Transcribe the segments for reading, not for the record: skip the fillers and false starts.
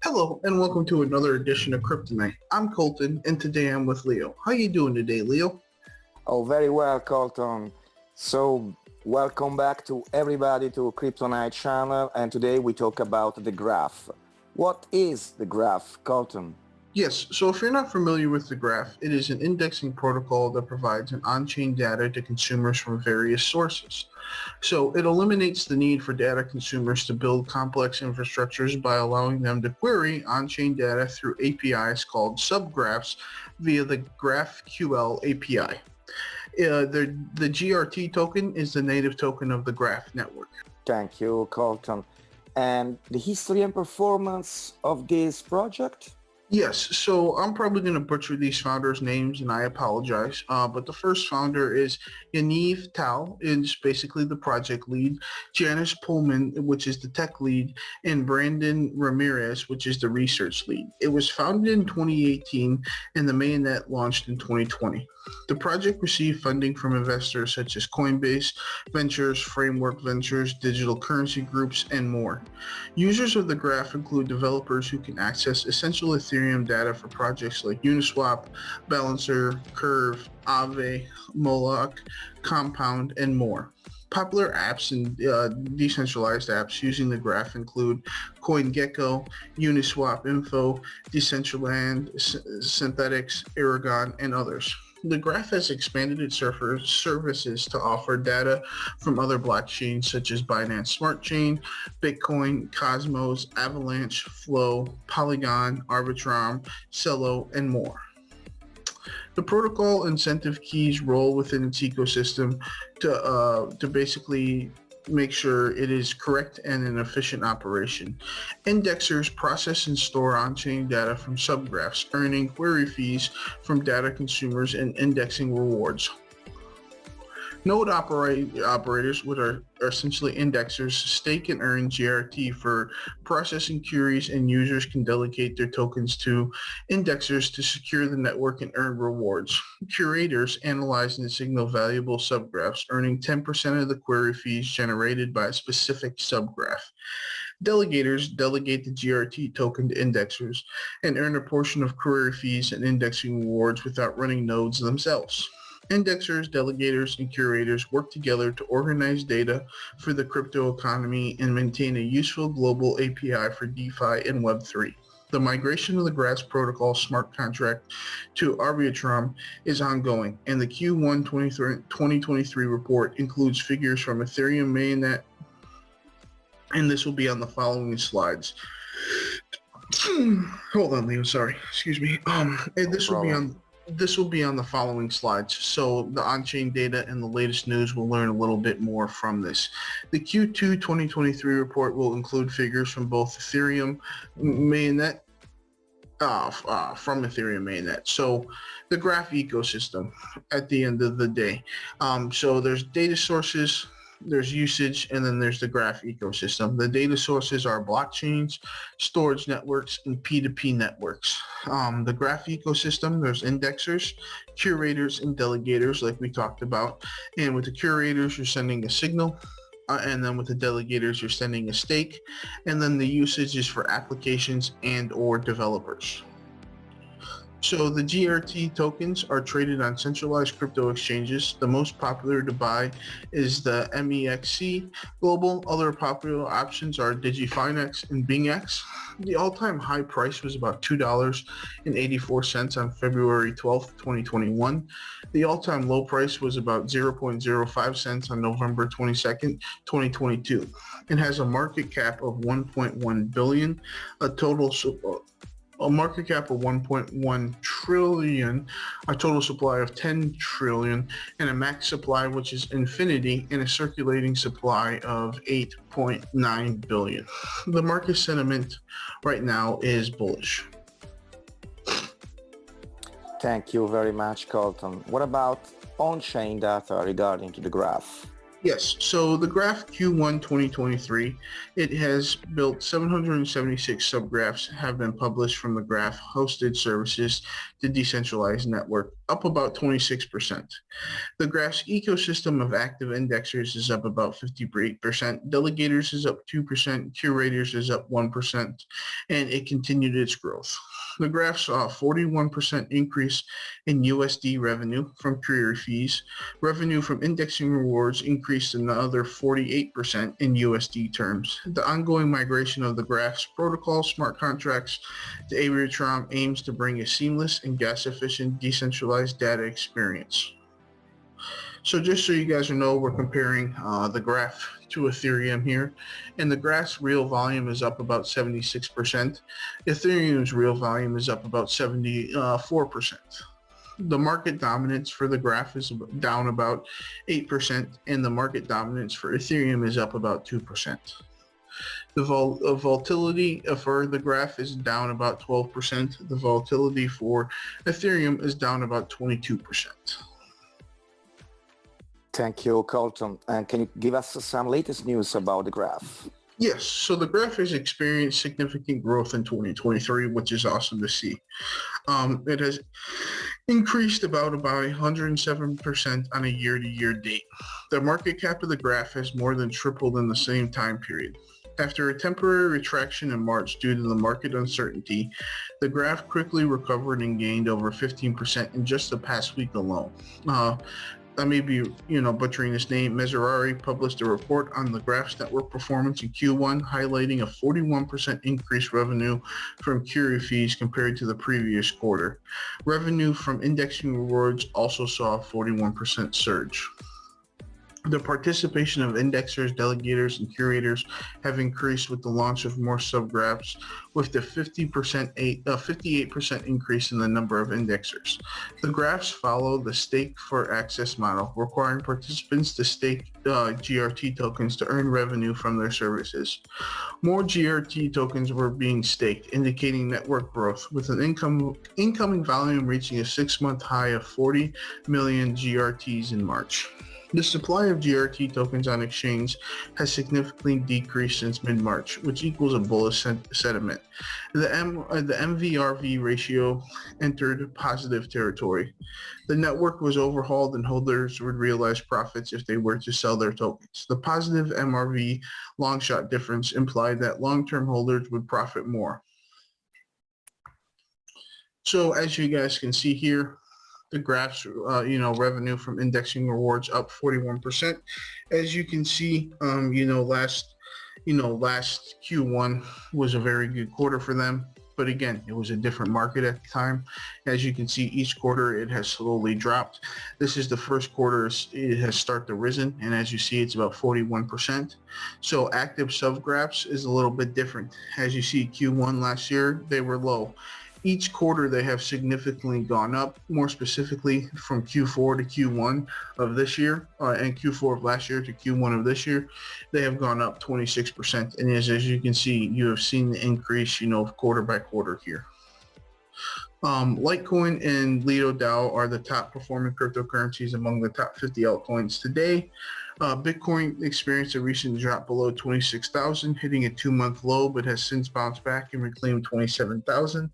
Hello and welcome to another edition of Kryptonite. I'm Colton and today I'm with Leo. How you doing today, Leo? Oh, very well, Colton. So, welcome back to everybody to Kryptonite channel, and today we talk about the graph. What is the graph, Colton? Yes, so if you're not familiar with the graph, it is an indexing protocol that provides an on-chain data to consumers from various sources. So it eliminates the need for data consumers to build complex infrastructures by allowing them to query on-chain data through APIs called subgraphs via the GraphQL API. The GRT token is the native token of the graph network. Thank you, Colton. And the history and performance of this project? Yes, so I'm probably going to butcher these founders' names, and I apologize. But the first founder is Yaniv is basically the project lead, Jannis Pohlman, which is the tech lead, and Brandom Ramirez, which is the research lead. It was founded in 2018, and the mainnet launched in 2020. The project received funding from investors such as Coinbase Ventures, Framework Ventures, digital currency groups, and more. Users of the graph include developers who can access essential Ethereum data for projects like Uniswap, Balancer, Curve, Aave, Moloch, Compound, and more. Popular apps and decentralized apps using the graph include CoinGecko, Uniswap Info, Decentraland, Synthetics, Aragon, and others. The graph has expanded its services to offer data from other blockchains such as Binance Smart Chain, Bitcoin, Cosmos, Avalanche, Flow, Polygon, Arbitrum, Celo, and more. The protocol incentive keys roll within its ecosystem to basically make sure it is correct and an efficient operation. Indexers process and store on-chain data from subgraphs, earning query fees from data consumers and indexing rewards. Node operators, which are essentially indexers, stake and earn GRT for processing queries, and users can delegate their tokens to indexers to secure the network and earn rewards. Curators analyze and signal valuable subgraphs, earning 10% of the query fees generated by a specific subgraph. Delegators delegate the GRT token to indexers and earn a portion of query fees and indexing rewards without running nodes themselves. Indexers, delegators, and curators work together to organize data for the crypto economy and maintain a useful global API for DeFi and Web3. The migration of the Graphs protocol smart contract to Arbitrum is ongoing, and the Q1 2023 report includes figures from Ethereum mainnet, and this will be on the following slides. Hold on, Leo. Sorry. Excuse me. And this will be on the following slides. So the on-chain data and the latest news will learn a little bit more from this. The Q2 2023 report will include figures from both Ethereum mainnet, from Ethereum mainnet. So the graph ecosystem at the end of the day. So there's data sources, there's usage, and then there's the graph ecosystem. The data sources are blockchains, storage networks, and P2P networks. The graph ecosystem, there's indexers, curators, and delegators like we talked about. And with the curators, you're sending a signal. And then with the delegators, you're sending a stake. And then the usage is for applications and or developers. So the GRT tokens are traded on centralized crypto exchanges. The most popular to buy is the MEXC Global. Other popular options are DigiFinex and BingX. The all-time high price was about $2.84 on February 12th, 2021. The all-time low price was about 0.05 cents on November 22nd, 2022. It has a market cap of 1.1 billion, a market cap of 1.1 trillion, a total supply of 10 trillion, and a max supply, which is infinity, and a circulating supply of 8.9 billion. The market sentiment right now is bullish. Thank you very much, Colton. What about on-chain data regarding to the graph? Yes, so the graph Q1 2023, it has built 776 subgraphs have been published from the graph hosted services to decentralized network, up about 26%. The graph's ecosystem of active indexers is up about 58%, delegators is up 2%, curators is up 1%, and it continued its growth. The graph saw a 41% increase in USD revenue from query fees. Revenue from indexing rewards increased another 48% in USD terms. The ongoing migration of the graph's protocol smart contracts to Aave aims to bring a seamless and gas-efficient decentralized data experience. So just so you guys know, we're comparing the graph to Ethereum here, and the graph's real volume is up about 76%. Ethereum's real volume is up about 74%. The market dominance for the graph is down about 8%, and the market dominance for Ethereum is up about 2%. The volatility for the graph is down about 12%. The volatility for Ethereum is down about 22%. Thank you, Colton. And can you give us some latest news about the graph? Yes, so the graph has experienced significant growth in 2023, which is awesome to see. It has increased about 107% on a year-to-year date. The market cap of the graph has more than tripled in the same time period. After a temporary retraction in March due to the market uncertainty, the graph quickly recovered and gained over 15% in just the past week alone. I may be, butchering this name. Mezzarari published a report on the graph's network performance in Q1, highlighting a 41% increased revenue from query fees compared to the previous quarter. Revenue from indexing rewards also saw a 41% surge. The participation of indexers, delegators, and curators have increased with the launch of more subgraphs, with the 58% increase in the number of indexers. The graphs follow the stake for access model, requiring participants to stake GRT tokens to earn revenue from their services. More GRT tokens were being staked, indicating network growth, with an incoming volume reaching a 6-month high of 40 million GRTs in March. The supply of GRT tokens on exchange has significantly decreased since mid-March, which equals a bullish sentiment. The MVRV ratio entered positive territory. The network was overhauled and holders would realize profits if they were to sell their tokens. The positive MRV long-shot difference implied that long-term holders would profit more. So as you guys can see here, the graphs, revenue from indexing rewards up 41%. As you can see, last Q1 was a very good quarter for them. But again, it was a different market at the time. As you can see, each quarter it has slowly dropped. This is the first quarter it has started to risen, and as you see, it's about 41%. So active subgraphs is a little bit different. As you see, Q1 last year, they were low. Each quarter they have significantly gone up, more specifically from Q4 to Q1 of this year, and Q4 of last year to Q1 of this year, they have gone up 26%. And as you can see, you have seen the increase, quarter by quarter here. Litecoin and Lido DAO are the top performing cryptocurrencies among the top 50 altcoins today. Bitcoin experienced a recent drop below 26,000, hitting a 2-month low, but has since bounced back and reclaimed 27,000.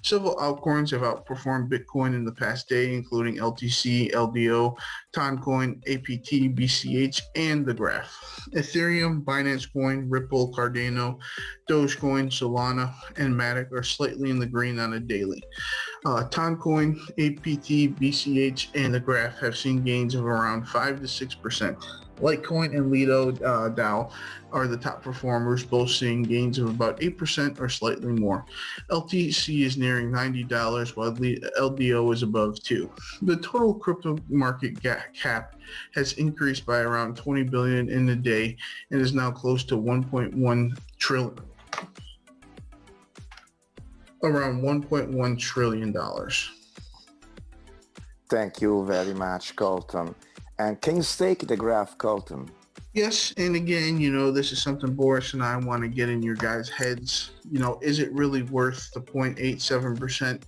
Several altcoins have outperformed Bitcoin in the past day, including LTC, LDO, Toncoin, APT, BCH, and the Graph. Ethereum, Binance Coin, Ripple, Cardano, Dogecoin, Solana, and Matic are slightly in the green on a daily. Toncoin, APT, BCH, and the Graph have seen gains of around 5 to 6%. Litecoin and Lido DAO are the top performers, both seeing gains of about 8% or slightly more. LTC is nearing $90, while LDO is above $2. The total crypto market cap has increased by around 20 billion in a day and is now close to 1.1 trillion. Around $1.1 trillion. Thank you very much, Colton. And can you stake the graph, Colton? Yes, and again, this is something Boris and I want to get in your guys' heads. is it really worth the 0.87%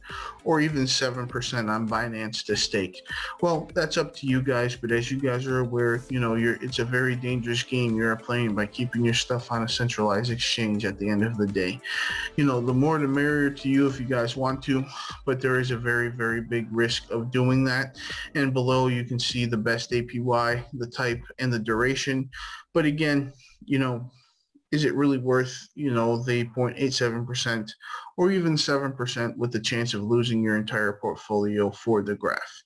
or even 7% on Binance to stake? Well, that's up to you guys, but as you guys are aware, it's a very dangerous game you're playing by keeping your stuff on a centralized exchange at the end of the day. The more the merrier to you if you guys want to, but there is a very, very big risk of doing that. And below you can see the best APY, the type, and the duration. But again, is it really worth, the 0.87% or even 7% with the chance of losing your entire portfolio for the graph?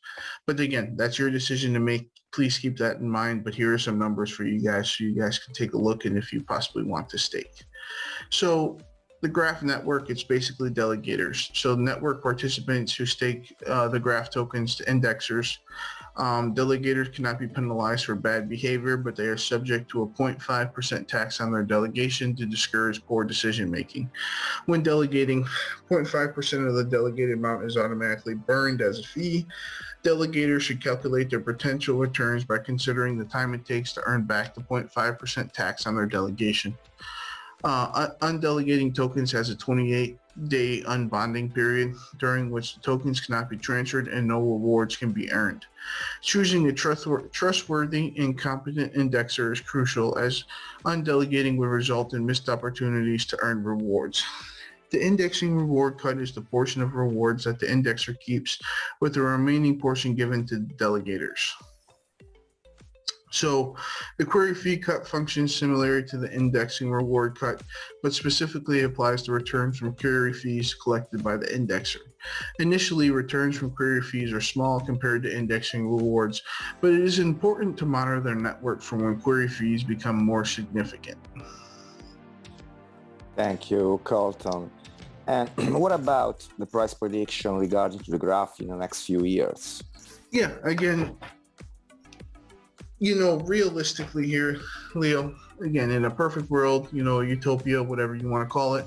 But again, that's your decision to make. Please keep that in mind. But here are some numbers for you guys so you guys can take a look and if you possibly want to stake. So the graph network, it's basically delegators. So network participants who stake the graph tokens to indexers. Delegators cannot be penalized for bad behavior, but they are subject to a 0.5% tax on their delegation to discourage poor decision making. When delegating, 0.5% of the delegated amount is automatically burned as a fee. Delegators should calculate their potential returns by considering the time it takes to earn back the 0.5% tax on their delegation. Undelegating tokens has a 28-day unbonding period during which the tokens cannot be transferred and no rewards can be earned. Choosing a trustworthy and competent indexer is crucial, as undelegating will result in missed opportunities to earn rewards. The indexing reward cut is the portion of rewards that the indexer keeps, with the remaining portion given to delegators. So the query fee cut functions similarly to the indexing reward cut, but specifically applies to returns from query fees collected by the indexer. Initially, returns from query fees are small compared to indexing rewards, but it is important to monitor their network for when query fees become more significant. Thank you, Colton. And what about the price prediction regarding to the graph in the next few years? Yeah, again, realistically here, Leo, again, in a perfect world, utopia, whatever you want to call it,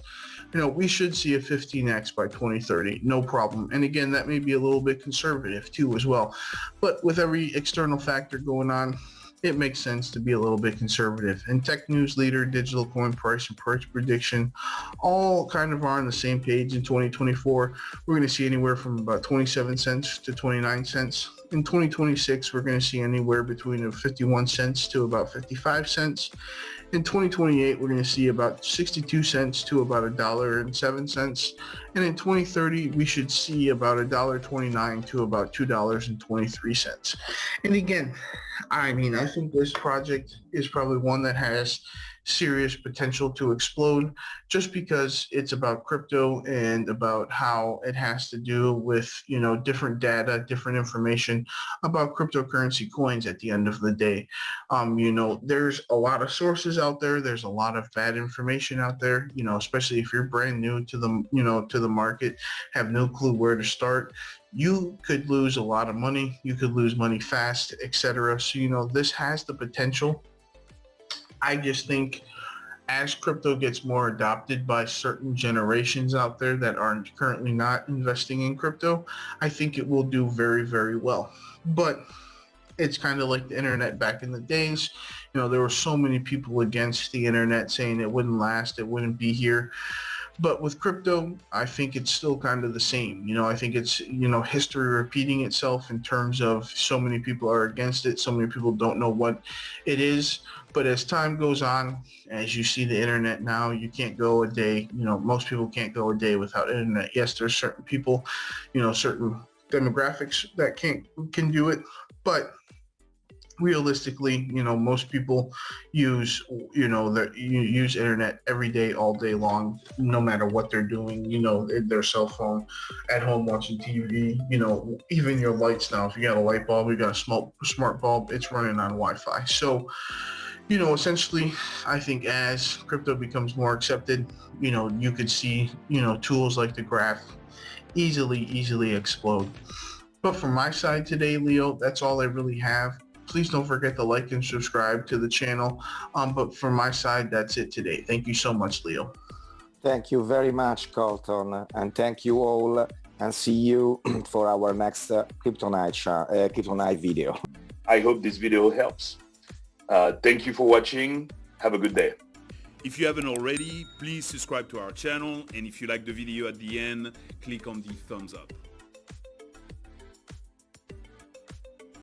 we should see a 15x by 2030, no problem. And again, that may be a little bit conservative too as well. But with every external factor going on, it makes sense to be a little bit conservative. And Tech News Leader, Digital Coin Price, and Price Prediction all kind of are on the same page in 2024. We're going to see anywhere from about 27 cents to 29 cents. In 2026, we're going to see anywhere between 51 cents to about 55 cents. In 2028, we're going to see about 62 cents to about $1.07. And in 2030, we should see about $1.29 to about $2.23. And again, I think this project is probably one that has serious potential to explode, just because it's about crypto and about how it has to do with, different data, different information about cryptocurrency coins at the end of the day. There's a lot of sources out there. There's a lot of bad information out there, especially if you're brand new to the market, have no clue where to start. You could lose a lot of money. You could lose money fast, etc. So, this has the potential. I just think as crypto gets more adopted by certain generations out there that are currently not investing in crypto, I think it will do very, very well. But it's kind of like the internet back in the days. There were so many people against the internet saying it wouldn't last, it wouldn't be here. But with crypto, I think it's still kind of the same. I think it's, history repeating itself in terms of so many people are against it. So many people don't know what it is. But as time goes on, as you see the internet now, you can't go a day, most people can't go a day without internet. Yes, there's certain people, certain demographics that can do it. But realistically, most people use, use internet every day, all day long, no matter what they're doing, their cell phone, at home watching TV, even your lights now. If you got a light bulb, you got a smart bulb, it's running on Wi-Fi. So, essentially, I think as crypto becomes more accepted, you could see, tools like the graph easily explode. But from my side today, Leo, that's all I really have. Please don't forget to like and subscribe to the channel. But from my side, that's it today. Thank you so much, Leo. Thank you very much, Colton. And thank you all. And see you for our next Crypto Night video. I hope this video helps. Thank you for watching. Have a good day. If you haven't already, please subscribe to our channel, and if you like the video at the end, click on the thumbs up.